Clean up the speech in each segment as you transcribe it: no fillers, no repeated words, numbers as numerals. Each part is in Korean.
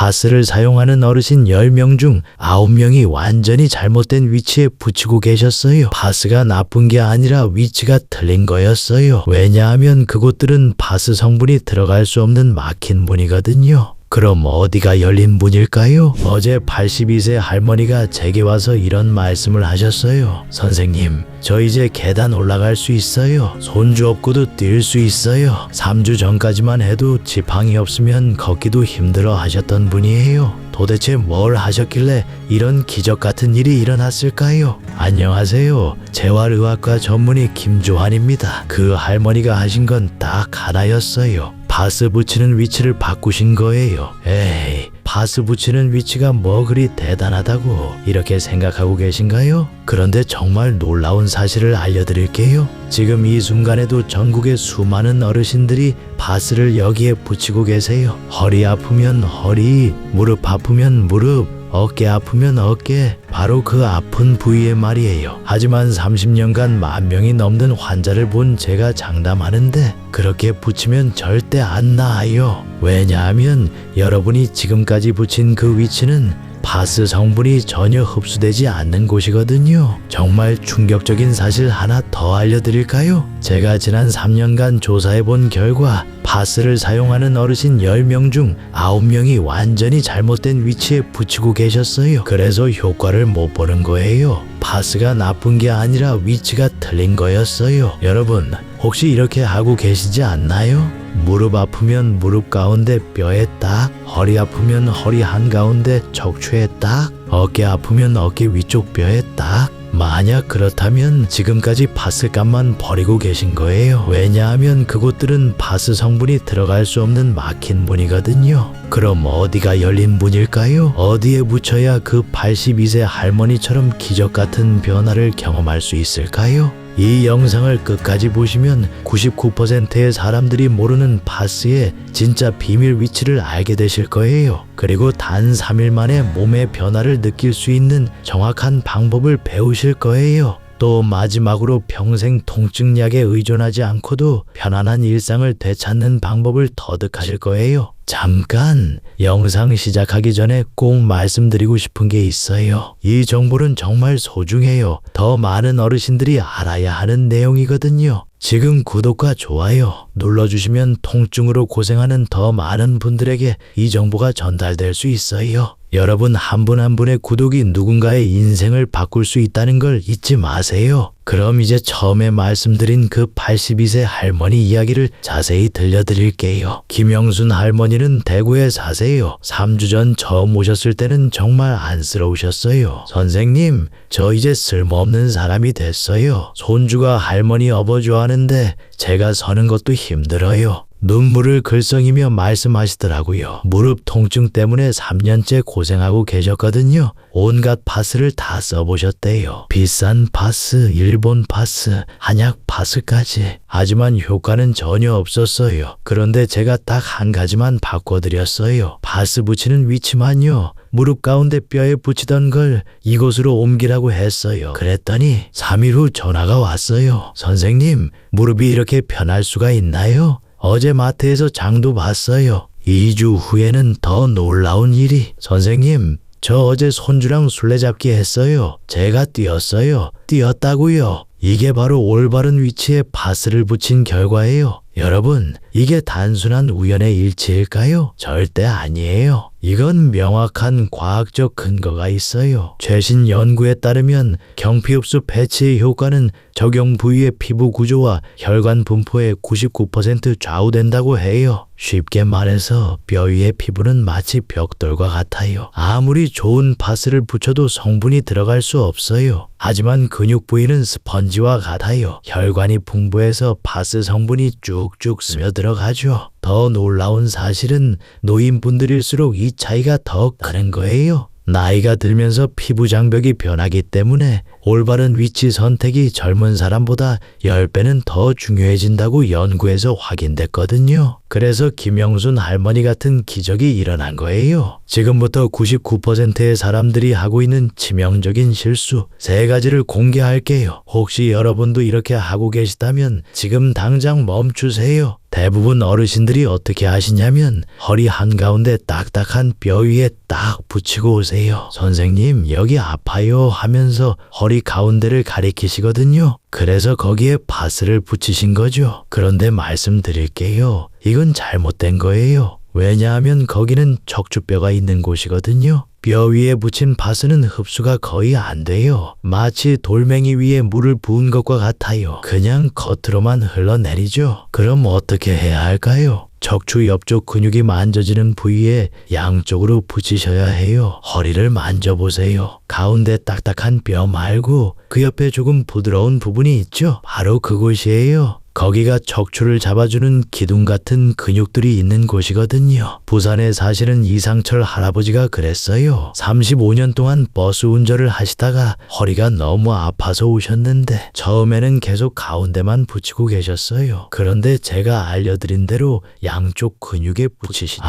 파스를 사용하는 어르신 10명 중 9명이 완전히 잘못된 위치에 붙이고 계셨어요. 파스가 나쁜 게 아니라 위치가 틀린 거였어요. 왜냐하면 그곳들은 파스 성분이 들어갈 수 없는 막힌 문이거든요. 그럼 어디가 열린 문일까요? 어제 82세 할머니가 제게 와서 이런 말씀을 하셨어요. 선생님, 저 이제 계단 올라갈 수 있어요. 손주 없고도 뛸 수 있어요. 3주 전까지만 해도 지팡이 없으면 걷기도 힘들어 하셨던 분이에요. 도대체 뭘 하셨길래 이런 기적 같은 일이 일어났을까요? 안녕하세요. 재활의학과 전문의 김조한입니다. 그 할머니가 하신 건 딱 하나였어요. 파스 붙이는 위치를 바꾸신 거예요. 에이, 파스 붙이는 위치가 뭐 그리 대단하다고 이렇게 생각하고 계신가요? 그런데 정말 놀라운 사실을 알려드릴게요. 지금 이 순간에도 전국의 수많은 어르신들이 파스를 여기에 붙이고 계세요. 허리 아프면 허리, 무릎 아프면 무릎, 어깨 아프면 어깨, 바로 그 아픈 부위에 말이에요. 하지만 30년간 10,000명이 넘는 환자를 본 제가 장담하는데 그렇게 붙이면 절대 안 나아요. 왜냐하면 여러분이 지금까지 붙인 그 위치는 파스 성분이 전혀 흡수되지 않는 곳이거든요. 정말 충격적인 사실 하나 더 알려드릴까요? 제가 지난 3년간 조사해본 결과 파스를 사용하는 어르신 10명 중 9명이 완전히 잘못된 위치에 붙이고 계셨어요. 그래서 효과를 못 보는 거예요. 파스가 나쁜 게 아니라 위치가 틀린 거였어요. 여러분, 혹시 이렇게 하고 계시지 않나요? 무릎 아프면 무릎 가운데 뼈에 딱, 허리 아프면 허리 한가운데 척추에 딱, 어깨 아프면 어깨 위쪽 뼈에 딱. 만약 그렇다면 지금까지 파스값만 버리고 계신 거예요. 왜냐하면 그곳들은 파스 성분이 들어갈 수 없는 막힌 문이거든요. 그럼 어디가 열린 문일까요? 어디에 붙여야 그 82세 할머니처럼 기적 같은 변화를 경험할 수 있을까요? 이 영상을 끝까지 보시면 99%의 사람들이 모르는 파스의 진짜 비밀 위치를 알게 되실 거예요. 그리고 단 3일 만에 몸의 변화를 느낄 수 있는 정확한 방법을 배우실 거예요. 또 마지막으로 평생 통증약에 의존하지 않고도 편안한 일상을 되찾는 방법을 터득하실 거예요. 잠깐 영상 시작하기 전에 꼭 말씀드리고 싶은 게 있어요. 이 정보는 정말 소중해요. 더 많은 어르신들이 알아야 하는 내용이거든요. 지금 구독과 좋아요 눌러주시면 통증으로 고생하는 더 많은 분들에게 이 정보가 전달될 수 있어요. 여러분 한 분 한 분의 구독이 누군가의 인생을 바꿀 수 있다는 걸 잊지 마세요. 그럼 이제 처음에 말씀드린 그 82세 할머니 이야기를 자세히 들려드릴게요. 김영순 할머니는 대구에 사세요. 3주 전 처음 오셨을 때는 정말 안쓰러우셨어요. 선생님, 저 이제 쓸모없는 사람이 됐어요. 손주가 할머니 업어 좋아하는데 제가 서는 것도 힘들어요. 눈물을 글썽이며 말씀하시더라고요. 무릎 통증 때문에 3년째 고생하고 계셨거든요. 온갖 파스를 다 써보셨대요. 비싼 파스, 일본 파스, 한약 파스까지. 하지만 효과는 전혀 없었어요. 그런데 제가 딱 한 가지만 바꿔드렸어요. 파스 붙이는 위치만요. 무릎 가운데 뼈에 붙이던 걸 이곳으로 옮기라고 했어요. 그랬더니 3일 후 전화가 왔어요. 선생님, 무릎이 이렇게 편할 수가 있나요? 어제 마트에서 장도 봤어요. 2주 후에는 더 놀라운 일이. 선생님, 저 어제 손주랑 술래잡기 했어요. 제가 뛰었어요. 뛰었다고요. 이게 바로 올바른 위치에 파스를 붙인 결과예요. 여러분, 이게 단순한 우연의 일치일까요? 절대 아니에요. 이건 명확한 과학적 근거가 있어요. 최신 연구에 따르면 경피흡수 패치의 효과는 적용 부위의 피부 구조와 혈관 분포에 99% 좌우된다고 해요. 쉽게 말해서 뼈 위의 피부는 마치 벽돌과 같아요. 아무리 좋은 파스를 붙여도 성분이 들어갈 수 없어요. 하지만 근육 부위는 스펀지와 같아요. 혈관이 풍부해서 파스 성분이 쭉쭉 스며들어가죠. 더 놀라운 사실은 노인분들일수록 이 차이가 더 크는 거예요. 나이가 들면서 피부 장벽이 변하기 때문에 올바른 위치 선택이 젊은 사람보다 10배는 더 중요해진다고 연구에서 확인됐거든요. 그래서 김영순 할머니 같은 기적이 일어난 거예요. 지금부터 99%의 사람들이 하고 있는 치명적인 실수 3가지를 공개할게요. 혹시 여러분도 이렇게 하고 계시다면 지금 당장 멈추세요. 대부분 어르신들이 어떻게 하시냐면 허리 한가운데 딱딱한 뼈 위에 딱 붙이고 오세요. 선생님, 여기 아파요 하면서 허리 가운데를 가리키시거든요. 그래서 거기에 파스를 붙이신 거죠. 그런데 말씀드릴게요. 이건 잘못된 거예요. 왜냐하면 거기는 척추뼈가 있는 곳이거든요. 뼈 위에 붙인 파스는 흡수가 거의 안 돼요. 마치 돌멩이 위에 물을 부은 것과 같아요. 그냥 겉으로만 흘러내리죠. 그럼 어떻게 해야 할까요? 척추 옆쪽 근육이 만져지는 부위에 양쪽으로 붙이셔야 해요. 허리를 만져보세요. 가운데 딱딱한 뼈 말고 그 옆에 조금 부드러운 부분이 있죠? 바로 그곳이에요. 거기가 척추를 잡아주는 기둥 같은 근육들이 있는 곳이거든요. 부산에 사시는 이상철 할아버지가 그랬어요. 35년 동안 버스 운전을 하시다가 허리가 너무 아파서 오셨는데 처음에는 계속 가운데만 붙이고 계셨어요. 그런데 제가 알려드린 대로 양쪽 근육에 붙이시니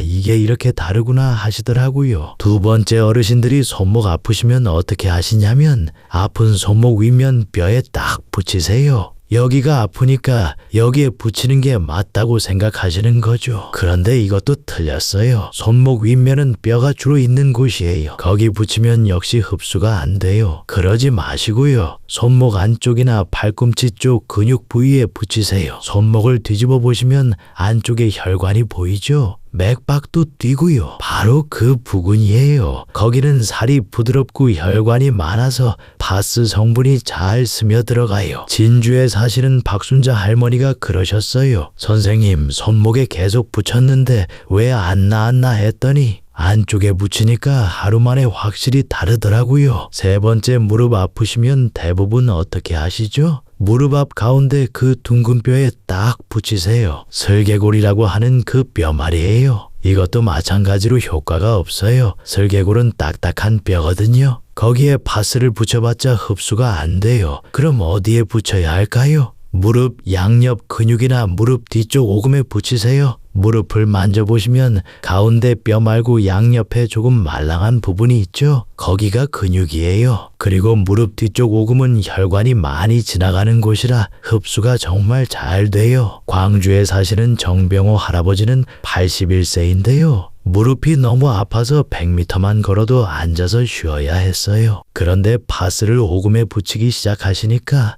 이게 이렇게 다르구나 하시더라고요. 두 번째, 어르신들이 손목 아프시면 어떻게 하시냐면 아픈 손목 윗면 뼈에 딱 붙이세요. 여기가 아프니까 여기에 붙이는 게 맞다고 생각하시는 거죠. 그런데 이것도 틀렸어요. 손목 윗면은 뼈가 주로 있는 곳이에요. 거기 붙이면 역시 흡수가 안 돼요. 그러지 마시고요. 손목 안쪽이나 팔꿈치 쪽 근육 부위에 붙이세요. 손목을 뒤집어 보시면 안쪽에 혈관이 보이죠? 맥박도 뛰고요. 바로 그 부근이에요. 거기는 살이 부드럽고 혈관이 많아서 파스 성분이 잘 스며들어가요. 진주에 사시는 박순자 할머니가 그러셨어요. 선생님, 손목에 계속 붙였는데 왜 안 나았나 했더니 안쪽에 붙이니까 하루 만에 확실히 다르더라고요. 세 번째, 무릎 아프시면 대부분 어떻게 하시죠? 무릎 앞 가운데 그 둥근 뼈에 딱 붙이세요. 설계골이라고 하는 그 뼈 말이에요. 이것도 마찬가지로 효과가 없어요. 설계골은 딱딱한 뼈거든요. 거기에 파스를 붙여봤자 흡수가 안 돼요. 그럼 어디에 붙여야 할까요? 무릎 양옆 근육이나 무릎 뒤쪽 오금에 붙이세요. 무릎을 만져보시면 가운데 뼈 말고 양옆에 조금 말랑한 부분이 있죠? 거기가 근육이에요. 그리고 무릎 뒤쪽 오금은 혈관이 많이 지나가는 곳이라 흡수가 정말 잘 돼요. 광주에 사시는 정병호 할아버지는 81세인데요. 무릎이 너무 아파서 100m만 걸어도 앉아서 쉬어야 했어요. 그런데 파스를 오금에 붙이기 시작하시니까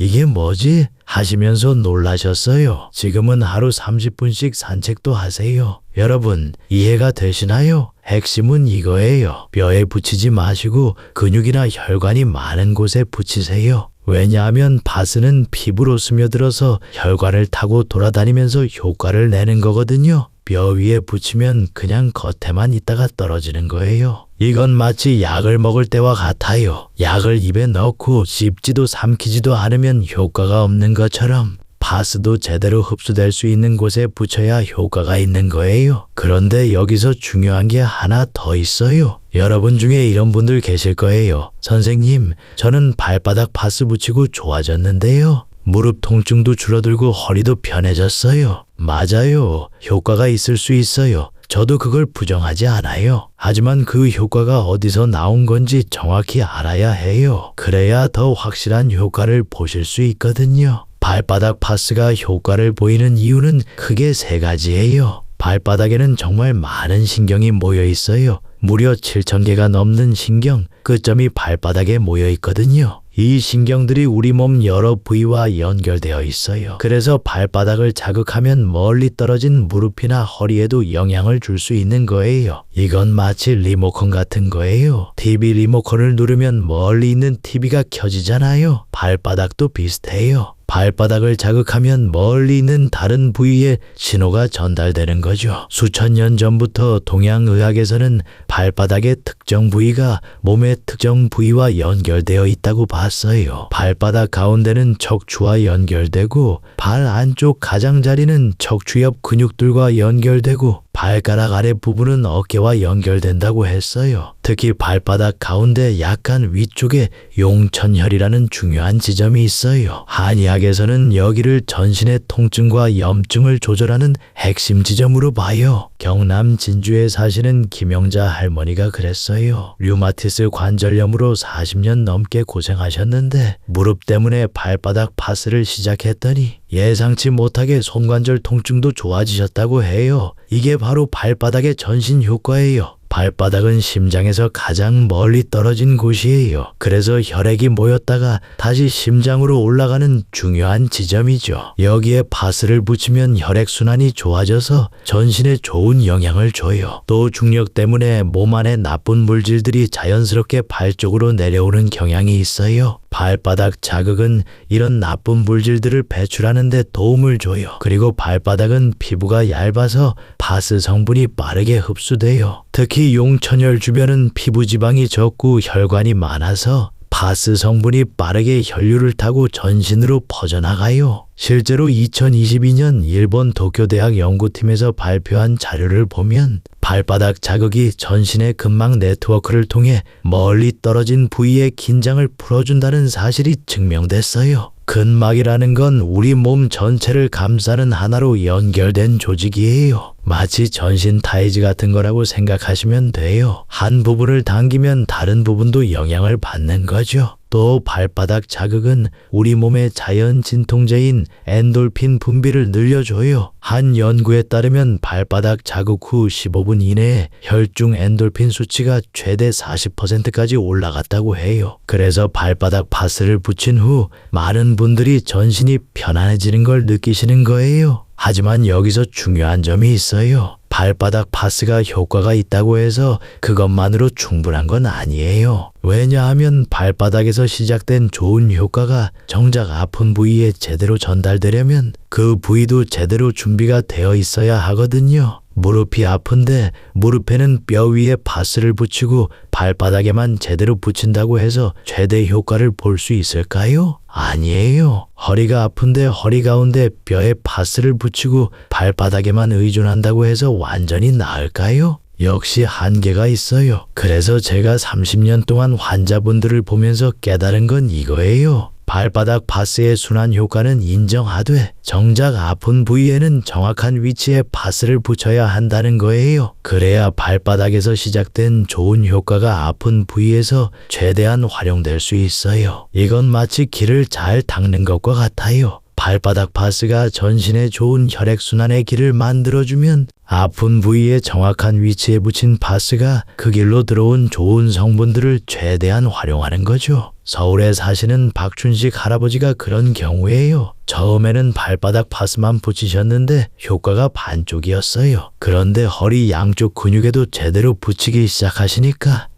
이게 뭐지? 하시면서 놀라셨어요. 지금은 하루 30분씩 산책도 하세요. 여러분, 이해가 되시나요? 핵심은 이거예요. 뼈에 붙이지 마시고 근육이나 혈관이 많은 곳에 붙이세요. 왜냐하면 파스는 피부로 스며들어서 혈관을 타고 돌아다니면서 효과를 내는 거거든요. 뼈 위에 붙이면 그냥 겉에만 있다가 떨어지는 거예요. 이건 마치 약을 먹을 때와 같아요. 약을 입에 넣고 씹지도 삼키지도 않으면 효과가 없는 것처럼 파스도 제대로 흡수될 수 있는 곳에 붙여야 효과가 있는 거예요. 그런데 여기서 중요한 게 하나 더 있어요. 여러분 중에 이런 분들 계실 거예요. 선생님, 저는 발바닥 파스 붙이고 좋아졌는데요. 무릎 통증도 줄어들고 허리도 편해졌어요. 맞아요. 효과가 있을 수 있어요. 저도 그걸 부정하지 않아요. 하지만 그 효과가 어디서 나온 건지 정확히 알아야 해요. 그래야 더 확실한 효과를 보실 수 있거든요. 발바닥 파스가 효과를 보이는 이유는 크게 세 가지예요. 발바닥에는 정말 많은 신경이 모여 있어요. 무려 7,000개가 넘는 신경, 끝점이 발바닥에 모여 있거든요. 이 신경들이 우리 몸 여러 부위와 연결되어 있어요. 그래서 발바닥을 자극하면 멀리 떨어진 무릎이나 허리에도 영향을 줄 수 있는 거예요. 이건 마치 리모컨 같은 거예요. TV 리모컨을 누르면 멀리 있는 TV가 켜지잖아요. 발바닥도 비슷해요. 발바닥을 자극하면 멀리 있는 다른 부위에 신호가 전달되는 거죠. 수천 년 전부터 동양의학에서는 발바닥의 특정 부위가 몸의 특정 부위와 연결되어 있다고 봤어요. 발바닥 가운데는 척추와 연결되고 발 안쪽 가장자리는 척추 옆 근육들과 연결되고 발가락 아래 부분은 어깨와 연결된다고 했어요. 특히 발바닥 가운데 약간 위쪽에 용천혈이라는 중요한 지점이 있어요. 한의학에서는 여기를 전신의 통증과 염증을 조절하는 핵심 지점으로 봐요. 경남 진주에 사시는 김영자 할머니가 그랬어요. 류마티스 관절염으로 40년 넘게 고생하셨는데 무릎 때문에 발바닥 파스를 시작했더니 예상치 못하게 손관절 통증도 좋아지셨다고 해요. 이게 바로 발바닥의 전신 효과예요. 발바닥은 심장에서 가장 멀리 떨어진 곳이에요. 그래서 혈액이 모였다가 다시 심장으로 올라가는 중요한 지점이죠. 여기에 파스를 붙이면 혈액순환이 좋아져서 전신에 좋은 영향을 줘요. 또 중력 때문에 몸 안에 나쁜 물질들이 자연스럽게 발 쪽으로 내려오는 경향이 있어요. 발바닥 자극은 이런 나쁜 물질들을 배출하는 데 도움을 줘요. 그리고 발바닥은 피부가 얇아서 파스 성분이 빠르게 흡수돼요. 특히 용천혈 주변은 피부 지방이 적고 혈관이 많아서 파스 성분이 빠르게 혈류를 타고 전신으로 퍼져나가요. 실제로 2022년 일본 도쿄대학 연구팀에서 발표한 자료를 보면 발바닥 자극이 전신의 근막 네트워크를 통해 멀리 떨어진 부위의 긴장을 풀어준다는 사실이 증명됐어요. 근막이라는 건 우리 몸 전체를 감싸는 하나로 연결된 조직이에요. 마치 전신 타이즈 같은 거라고 생각하시면 돼요. 한 부분을 당기면 다른 부분도 영향을 받는 거죠. 또 발바닥 자극은 우리 몸의 자연 진통제인 엔돌핀 분비를 늘려줘요. 한 연구에 따르면 발바닥 자극 후 15분 이내에 혈중 엔돌핀 수치가 최대 40%까지 올라갔다고 해요. 그래서 발바닥 파스를 붙인 후 많은 분들이 전신이 편안해지는 걸 느끼시는 거예요. 하지만 여기서 중요한 점이 있어요. 발바닥 파스가 효과가 있다고 해서 그것만으로 충분한 건 아니에요. 왜냐하면 발바닥에서 시작된 좋은 효과가 정작 아픈 부위에 제대로 전달되려면 그 부위도 제대로 준비가 되어 있어야 하거든요. 무릎이 아픈데 무릎에는 뼈 위에 파스를 붙이고 발바닥에만 제대로 붙인다고 해서 최대 효과를 볼 수 있을까요? 아니에요. 허리가 아픈데 허리 가운데 뼈에 파스를 붙이고 발바닥에만 의존한다고 해서 완전히 나을까요? 역시 한계가 있어요. 그래서 제가 30년 동안 환자분들을 보면서 깨달은 건 이거예요. 발바닥 파스의 순환 효과는 인정하되 정작 아픈 부위에는 정확한 위치에 파스를 붙여야 한다는 거예요. 그래야 발바닥에서 시작된 좋은 효과가 아픈 부위에서 최대한 활용될 수 있어요. 이건 마치 길을 잘 닦는 것과 같아요. 발바닥 파스가 전신에 좋은 혈액순환의 길을 만들어주면 아픈 부위에 정확한 위치에 붙인 파스가 그 길로 들어온 좋은 성분들을 최대한 활용하는 거죠. 서울에 사시는 박춘식 할아버지가 그런 경우예요. 처음에는 발바닥 파스만 붙이셨는데 효과가 반쪽이었어요. 그런데 허리 양쪽 근육에도 제대로 붙이기 시작하시니까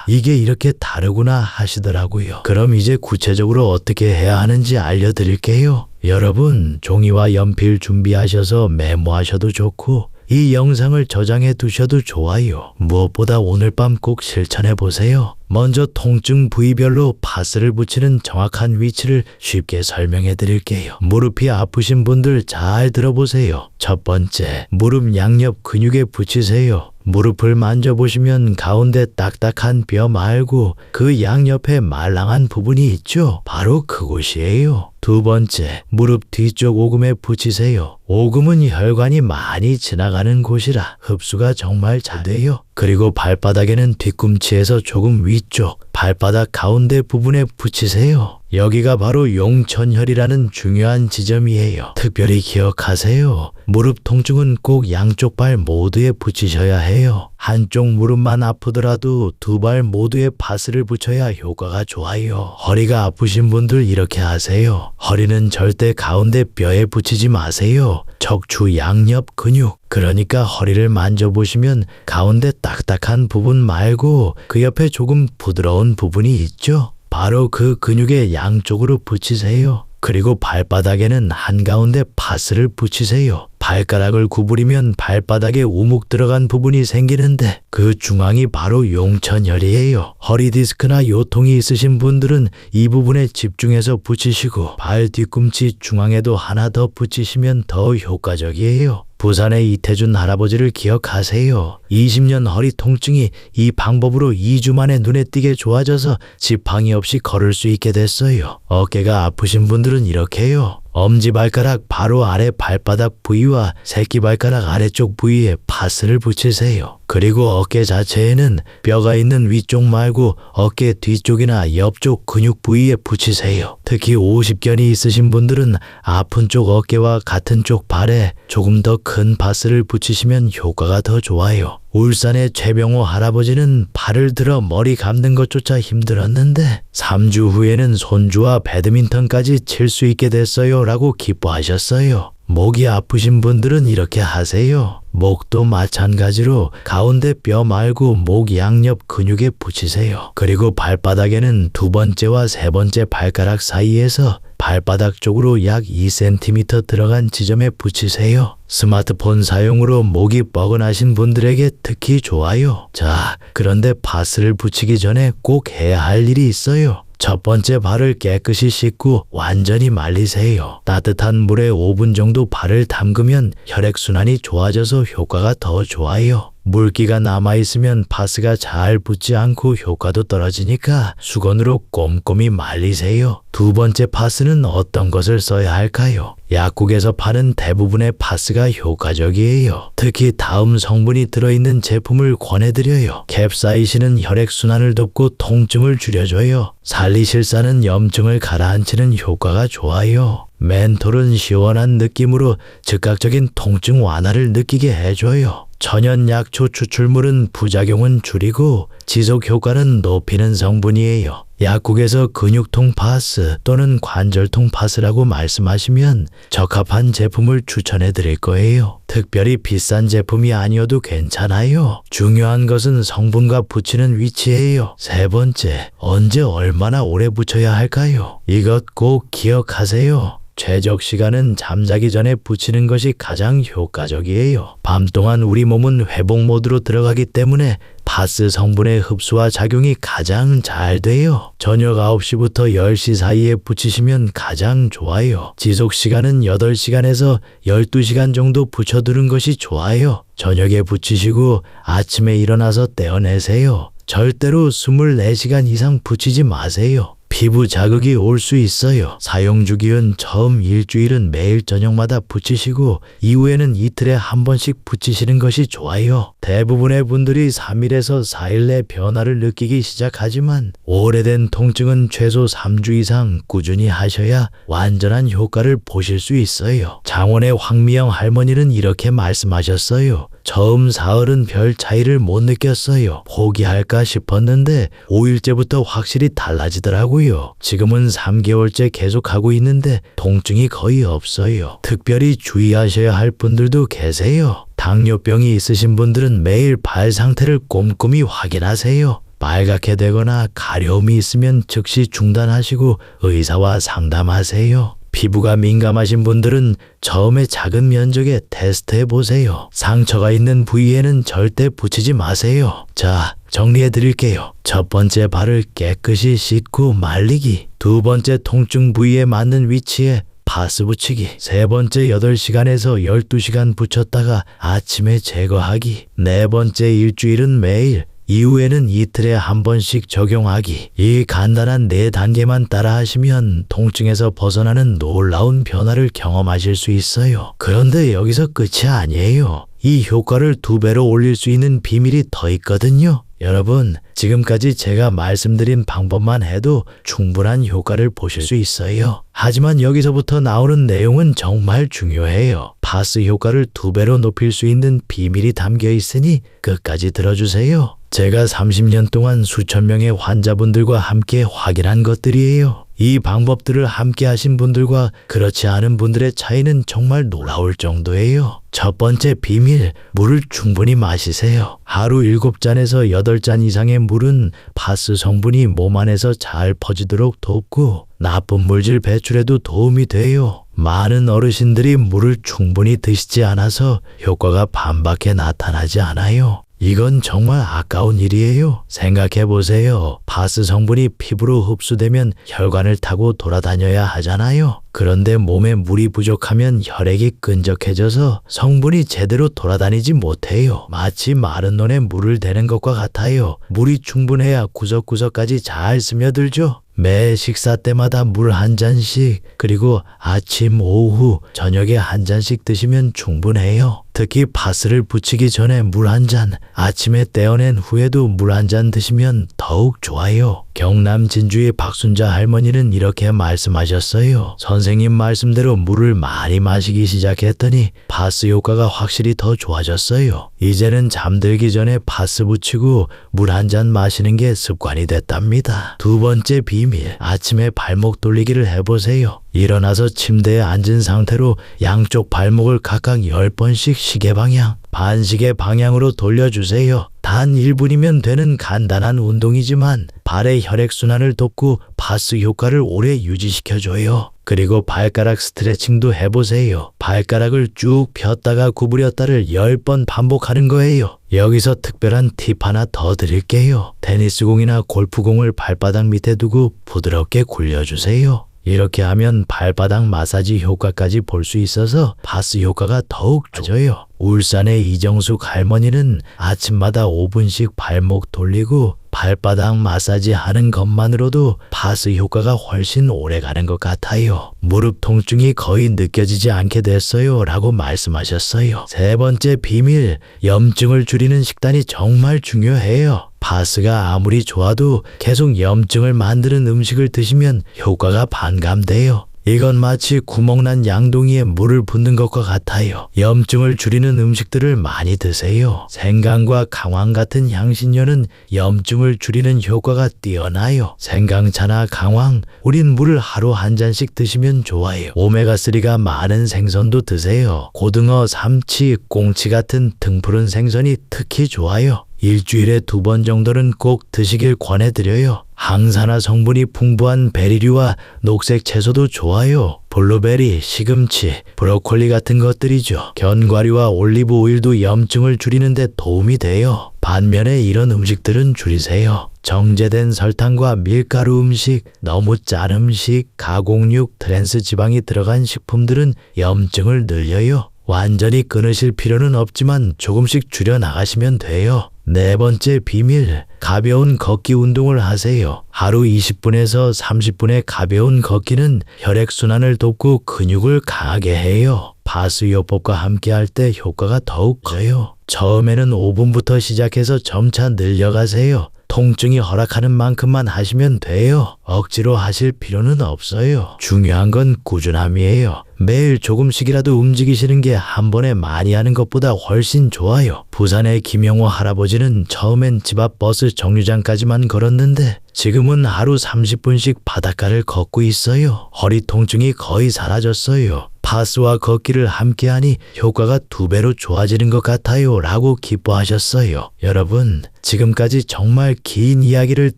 이게 이렇게 다르구나 하시더라고요. 그럼 이제 구체적으로 어떻게 해야 하는지 알려드릴게요. 여러분, 종이와 연필 준비하셔서 메모하셔도 좋고 이 영상을 저장해 두셔도 좋아요. 무엇보다 오늘 밤 꼭 실천해 보세요. 먼저 통증 부위별로 파스를 붙이는 정확한 위치를 쉽게 설명해 드릴게요. 무릎이 아프신 분들 잘 들어보세요. 첫 번째, 무릎 양옆 근육에 붙이세요. 무릎을 만져보시면 가운데 딱딱한 뼈 말고 그 양옆에 말랑한 부분이 있죠? 바로 그곳이에요. 두 번째, 무릎 뒤쪽 오금에 붙이세요. 오금은 혈관이 많이 지나가는 곳이라 흡수가 정말 잘 돼요. 그리고 발바닥에는 뒤꿈치에서 조금 위쪽, 발바닥 가운데 부분에 붙이세요. 여기가 바로 용천혈이라는 중요한 지점이에요. 특별히 기억하세요. 무릎 통증은 꼭 양쪽 발 모두에 붙이셔야 해요. 한쪽 무릎만 아프더라도 두 발 모두에 파스를 붙여야 효과가 좋아요. 허리가 아프신 분들 이렇게 하세요. 허리는 절대 가운데 뼈에 붙이지 마세요. 척추 양옆 근육, 그러니까 허리를 만져보시면 가운데 딱딱한 부분 말고 그 옆에 조금 부드러운 부분이 있죠? 바로 그 근육의 양쪽으로 붙이세요. 그리고 발바닥에는 한가운데 파스를 붙이세요. 발가락을 구부리면 발바닥에 우묵 들어간 부분이 생기는데 그 중앙이 바로 용천혈이에요. 허리 디스크나 요통이 있으신 분들은 이 부분에 집중해서 붙이시고 발 뒤꿈치 중앙에도 하나 더 붙이시면 더 효과적이에요. 부산의 이태준 할아버지를 기억하세요. 20년 허리 통증이 이 방법으로 2주 만에 눈에 띄게 좋아져서 지팡이 없이 걸을 수 있게 됐어요. 어깨가 아프신 분들은 이렇게 해요. 엄지발가락 바로 아래 발바닥 부위와 새끼발가락 아래쪽 부위에 파스를 붙이세요. 그리고 어깨 자체에는 뼈가 있는 위쪽 말고 어깨 뒤쪽이나 옆쪽 근육 부위에 붙이세요. 특히 오십견이 있으신 분들은 아픈 쪽 어깨와 같은 쪽 발에 조금 더 큰 파스를 붙이시면 효과가 더 좋아요. 울산의 최병호 할아버지는 팔을 들어 머리 감는 것조차 힘들었는데 3주 후에는 손주와 배드민턴까지 칠 수 있게 됐어요 라고 기뻐하셨어요. 목이 아프신 분들은 이렇게 하세요. 목도 마찬가지로 가운데 뼈 말고 목 양옆 근육에 붙이세요. 그리고 발바닥에는 두 번째와 세 번째 발가락 사이에서 발바닥 쪽으로 약 2cm 들어간 지점에 붙이세요. 스마트폰 사용으로 목이 뻐근하신 분들에게 특히 좋아요. 자, 그런데 파스를 붙이기 전에 꼭 해야 할 일이 있어요. 첫 번째 발을 깨끗이 씻고 완전히 말리세요. 따뜻한 물에 5분 정도 발을 담그면 혈액순환이 좋아져서 효과가 더 좋아요. 물기가 남아있으면 파스가 잘 붙지 않고 효과도 떨어지니까 수건으로 꼼꼼히 말리세요. 두 번째 파스는 어떤 것을 써야 할까요? 약국에서 파는 대부분의 파스가 효과적이에요. 특히 다음 성분이 들어있는 제품을 권해드려요. 캡사이신은 혈액순환을 돕고 통증을 줄여줘요. 살리실산은 염증을 가라앉히는 효과가 좋아요. 멘톨은 시원한 느낌으로 즉각적인 통증 완화를 느끼게 해줘요. 천연약초 추출물은 부작용은 줄이고 지속 효과는 높이는 성분이에요. 약국에서 근육통 파스 또는 관절통 파스라고 말씀하시면 적합한 제품을 추천해 드릴 거예요. 특별히 비싼 제품이 아니어도 괜찮아요. 중요한 것은 성분과 붙이는 위치예요. 세 번째, 언제 얼마나 오래 붙여야 할까요? 이것 꼭 기억하세요. 최적 시간은 잠자기 전에 붙이는 것이 가장 효과적이에요. 밤 동안 우리 몸은 회복 모드로 들어가기 때문에 파스 성분의 흡수와 작용이 가장 잘 돼요. 저녁 9시부터 10시 사이에 붙이시면 가장 좋아요. 지속 시간은 8시간에서 12시간 정도 붙여두는 것이 좋아요. 저녁에 붙이시고 아침에 일어나서 떼어내세요. 절대로 24시간 이상 붙이지 마세요. 피부 자극이 올 수 있어요. 사용 주기는 처음 일주일은 매일 저녁마다 붙이시고 이후에는 이틀에 한 번씩 붙이시는 것이 좋아요. 대부분의 분들이 3일에서 4일 내 변화를 느끼기 시작하지만 오래된 통증은 최소 3주 이상 꾸준히 하셔야 완전한 효과를 보실 수 있어요. 창원의 황미영 할머니는 이렇게 말씀하셨어요. 처음 사흘은 별 차이를 못 느꼈어요. 포기할까 싶었는데 5일째부터 확실히 달라지더라고요. 지금은 3개월째 계속하고 있는데 통증이 거의 없어요. 특별히 주의하셔야 할 분들도 계세요. 당뇨병이 있으신 분들은 매일 발 상태를 꼼꼼히 확인하세요. 빨갛게 되거나 가려움이 있으면 즉시 중단하시고 의사와 상담하세요. 피부가 민감하신 분들은 처음에 작은 면적에 테스트해 보세요. 상처가 있는 부위에는 절대 붙이지 마세요. 자, 정리해 드릴게요. 첫 번째 발을 깨끗이 씻고 말리기. 두 번째 통증 부위에 맞는 위치에 파스 붙이기. 세 번째 8시간에서 12시간 붙였다가 아침에 제거하기. 네 번째 일주일은 매일, 이후에는 이틀에 한 번씩 적용하기. 이 간단한 4단계만 따라하시면 통증에서 벗어나는 놀라운 변화를 경험하실 수 있어요. 그런데 여기서 끝이 아니에요. 이 효과를 2배로 올릴 수 있는 비밀이 더 있거든요. 여러분, 지금까지 제가 말씀드린 방법만 해도 충분한 효과를 보실 수 있어요. 하지만 여기서부터 나오는 내용은 정말 중요해요. 파스 효과를 2배로 높일 수 있는 비밀이 담겨 있으니 끝까지 들어주세요. 제가 30년 동안 수천 명의 환자분들과 함께 확인한 것들이에요. 이 방법들을 함께 하신 분들과 그렇지 않은 분들의 차이는 정말 놀라울 정도예요. 첫 번째 비밀, 물을 충분히 마시세요. 하루 7잔에서 8잔 이상의 물은 파스 성분이 몸 안에서 잘 퍼지도록 돕고 나쁜 물질 배출에도 도움이 돼요. 많은 어르신들이 물을 충분히 드시지 않아서 효과가 반밖에 나타나지 않아요. 이건 정말 아까운 일이에요. 생각해 보세요. 파스 성분이 피부로 흡수되면 혈관을 타고 돌아다녀야 하잖아요. 그런데 몸에 물이 부족하면 혈액이 끈적해져서 성분이 제대로 돌아다니지 못해요. 마치 마른 논에 물을 대는 것과 같아요. 물이 충분해야 구석구석까지 잘 스며들죠. 매 식사 때마다 물 한 잔씩, 그리고 아침, 오후, 저녁에 한 잔씩 드시면 충분해요. 특히 파스를 붙이기 전에 물 한 잔, 아침에 떼어낸 후에도 물 한 잔 드시면 더욱 좋아요. 경남 진주의 박순자 할머니는 이렇게 말씀하셨어요. 선생님 말씀대로 물을 많이 마시기 시작했더니 파스 효과가 확실히 더 좋아졌어요. 이제는 잠들기 전에 파스 붙이고 물 한 잔 마시는 게 습관이 됐답니다. 두 번째 비밀, 아침에 발목 돌리기를 해보세요. 일어나서 침대에 앉은 상태로 양쪽 발목을 각각 10번씩 시계 방향, 반시계 방향으로 돌려주세요. 단 1분이면 되는 간단한 운동이지만 발의 혈액순환을 돕고 파스 효과를 오래 유지시켜줘요. 그리고 발가락 스트레칭도 해보세요. 발가락을 쭉 폈다가 구부렸다를 10번 반복하는 거예요. 여기서 특별한 팁 하나 더 드릴게요. 테니스공이나 골프공을 발바닥 밑에 두고 부드럽게 굴려주세요. 이렇게 하면 발바닥 마사지 효과까지 볼 수 있어서 파스 효과가 더욱 좋아져요. 울산의 이정숙 할머니는 아침마다 5분씩 발목 돌리고 발바닥 마사지 하는 것만으로도 파스 효과가 훨씬 오래 가는 것 같아요. 무릎 통증이 거의 느껴지지 않게 됐어요 라고 말씀하셨어요. 세 번째 비밀, 염증을 줄이는 식단이 정말 중요해요. 파스가 아무리 좋아도 계속 염증을 만드는 음식을 드시면 효과가 반감돼요. 이건 마치 구멍난 양동이에 물을 붓는 것과 같아요. 염증을 줄이는 음식들을 많이 드세요. 생강과 강황 같은 향신료는 염증을 줄이는 효과가 뛰어나요. 생강차나 강황, 우린 물을 하루 한 잔씩 드시면 좋아요. 오메가3가 많은 생선도 드세요. 고등어, 삼치, 꽁치 같은 등푸른 생선이 특히 좋아요. 일주일에 2번 정도는 꼭 드시길 권해드려요. 항산화 성분이 풍부한 베리류와 녹색 채소도 좋아요. 블루베리, 시금치, 브로콜리 같은 것들이죠. 견과류와 올리브 오일도 염증을 줄이는 데 도움이 돼요. 반면에 이런 음식들은 줄이세요. 정제된 설탕과 밀가루 음식, 너무 짠 음식, 가공육, 트랜스 지방이 들어간 식품들은 염증을 늘려요. 완전히 끊으실 필요는 없지만 조금씩 줄여 나가시면 돼요. 네 번째 비밀, 가벼운 걷기 운동을 하세요. 하루 20분에서 30분의 가벼운 걷기는 혈액순환을 돕고 근육을 강하게 해요. 파스요법과 함께 할 때 효과가 더욱 커요. 처음에는 5분부터 시작해서 점차 늘려가세요. 통증이 허락하는 만큼만 하시면 돼요. 억지로 하실 필요는 없어요. 중요한 건 꾸준함이에요. 매일 조금씩이라도 움직이시는 게 한 번에 많이 하는 것보다 훨씬 좋아요. 부산의 김영호 할아버지는 처음엔 집 앞 버스 정류장까지만 걸었는데 지금은 하루 30분씩 바닷가를 걷고 있어요. 허리 통증이 거의 사라졌어요. 파스와 걷기를 함께하니 효과가 2배로 좋아지는 것 같아요 라고 기뻐하셨어요. 여러분, 지금까지 정말 긴 이야기를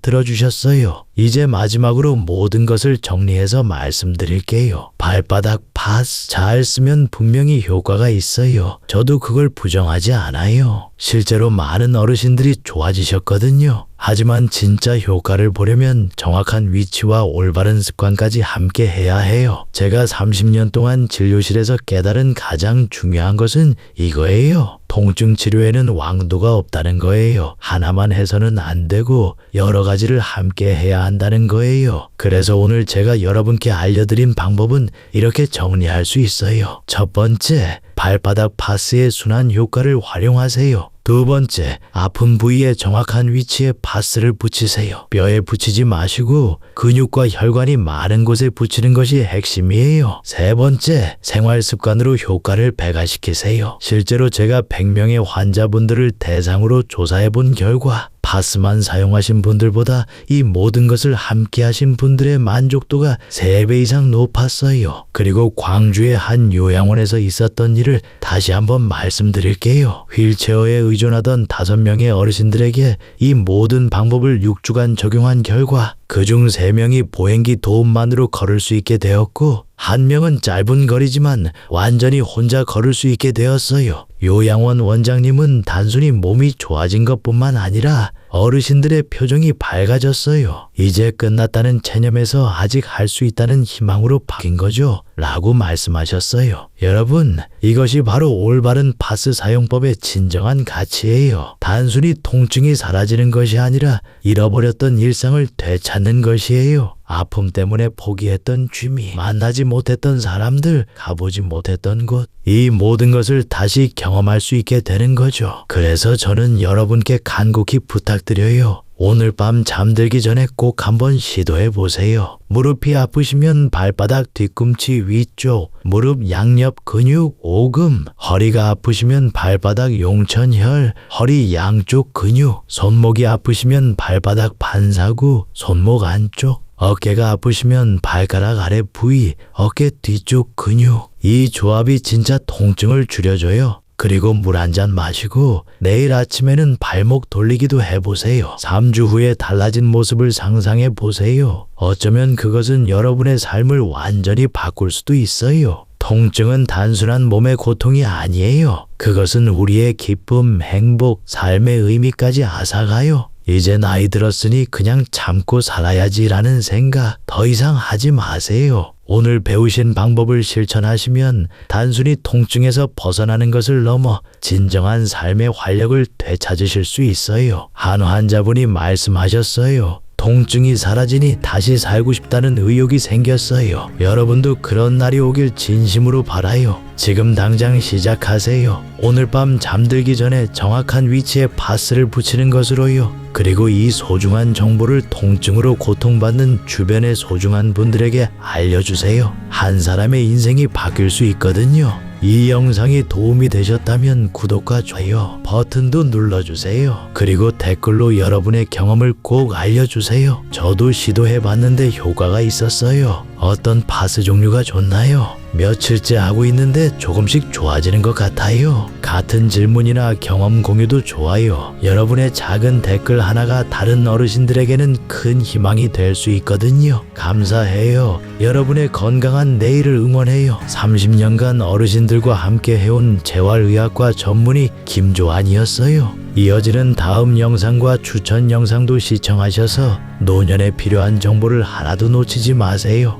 들어주셨어요. 이제 마지막으로 모든 것을 정리해서 말씀드릴게요. 발바닥 파스 잘 쓰면 분명히 효과가 있어요. 저도 그걸 부정하지 않아요. 실제로 많은 어르신들이 좋아지셨거든요. 하지만 진짜 효과를 보려면 정확한 위치와 올바른 습관까지 함께 해야 해요. 제가 30년 동안 진료실에서 깨달은 가장 중요한 것은 이거예요. 통증 치료에는 왕도가 없다는 거예요. 하나만 해서는 안 되고 여러 가지를 함께 해야 한다는 거예요. 그래서 오늘 제가 여러분께 알려드린 방법은 이렇게 정리할 수 있어요. 첫 번째, 발바닥 파스의 순환 효과를 활용하세요. 두 번째, 아픈 부위에 정확한 위치에 파스를 붙이세요. 뼈에 붙이지 마시고 근육과 혈관이 많은 곳에 붙이는 것이 핵심이에요. 세 번째, 생활 습관으로 효과를 배가시키세요. 실제로 제가 100명의 환자분들을 대상으로 조사해 본 결과 파스만 사용하신 분들보다 이 모든 것을 함께 하신 분들의 만족도가 3배 이상 높았어요. 그리고 광주의 한 요양원에서 있었던 일을 다시 한번 말씀드릴게요. 휠체어에 의존하던 5명의 어르신들에게 이 모든 방법을 6주간 적용한 결과 그중 3명이 보행기 도움만으로 걸을 수 있게 되었고, 1명은 짧은 거리지만 완전히 혼자 걸을 수 있게 되었어요. 요양원 원장님은 단순히 몸이 좋아진 것뿐만 아니라 어르신들의 표정이 밝아졌어요. 이제 끝났다는 체념에서 아직 할 수 있다는 희망으로 바뀐 거죠. 라고 말씀하셨어요. 여러분, 이것이 바로 올바른 파스 사용법의 진정한 가치예요. 단순히 통증이 사라지는 것이 아니라 잃어버렸던 일상을 되찾는 것이에요. 아픔 때문에 포기했던 취미, 만나지 못했던 사람들, 가보지 못했던 곳, 이 모든 것을 다시 경험할 수 있게 되는 거죠. 그래서 저는 여러분께 간곡히 부탁드려요. 오늘 밤 잠들기 전에 꼭 한번 시도해 보세요. 무릎이 아프시면 발바닥 뒤꿈치 위쪽, 무릎 양옆 근육 오금, 허리가 아프시면 발바닥 용천혈, 허리 양쪽 근육, 손목이 아프시면 발바닥 반사구, 손목 안쪽, 어깨가 아프시면 발가락 아래 부위, 어깨 뒤쪽 근육. 이 조합이 진짜 통증을 줄여줘요. 그리고 물 한 잔 마시고 내일 아침에는 발목 돌리기도 해보세요. 3주 후에 달라진 모습을 상상해 보세요. 어쩌면 그것은 여러분의 삶을 완전히 바꿀 수도 있어요. 통증은 단순한 몸의 고통이 아니에요. 그것은 우리의 기쁨, 행복, 삶의 의미까지 앗아가요. 이제 나이 들었으니 그냥 참고 살아야지라는 생각 더 이상 하지 마세요. 오늘 배우신 방법을 실천하시면 단순히 통증에서 벗어나는 것을 넘어 진정한 삶의 활력을 되찾으실 수 있어요. 한 환자분이 말씀하셨어요. 통증이 사라지니 다시 살고 싶다는 의욕이 생겼어요. 여러분도 그런 날이 오길 진심으로 바라요. 지금 당장 시작하세요. 오늘 밤 잠들기 전에 정확한 위치에 파스를 붙이는 것으로요. 그리고 이 소중한 정보를 통증으로 고통받는 주변의 소중한 분들에게 알려주세요. 한 사람의 인생이 바뀔 수 있거든요. 이 영상이 도움이 되셨다면 구독과 좋아요 버튼도 눌러주세요. 그리고 댓글로 여러분의 경험을 꼭 알려주세요. 저도 시도해봤는데 효과가 있었어요. 어떤 파스 종류가 좋나요? 며칠째 하고 있는데 조금씩 좋아지는 것 같아요. 같은 질문이나 경험 공유도 좋아요. 여러분의 작은 댓글 하나가 다른 어르신들에게는 큰 희망이 될 수 있거든요. 감사해요. 여러분의 건강한 내일을 응원해요. 30년간 어르신들과 함께 해온 재활의학과 전문의 김조한이었어요. 이어지는 다음 영상과 추천 영상도 시청하셔서 노년에 필요한 정보를 하나도 놓치지 마세요.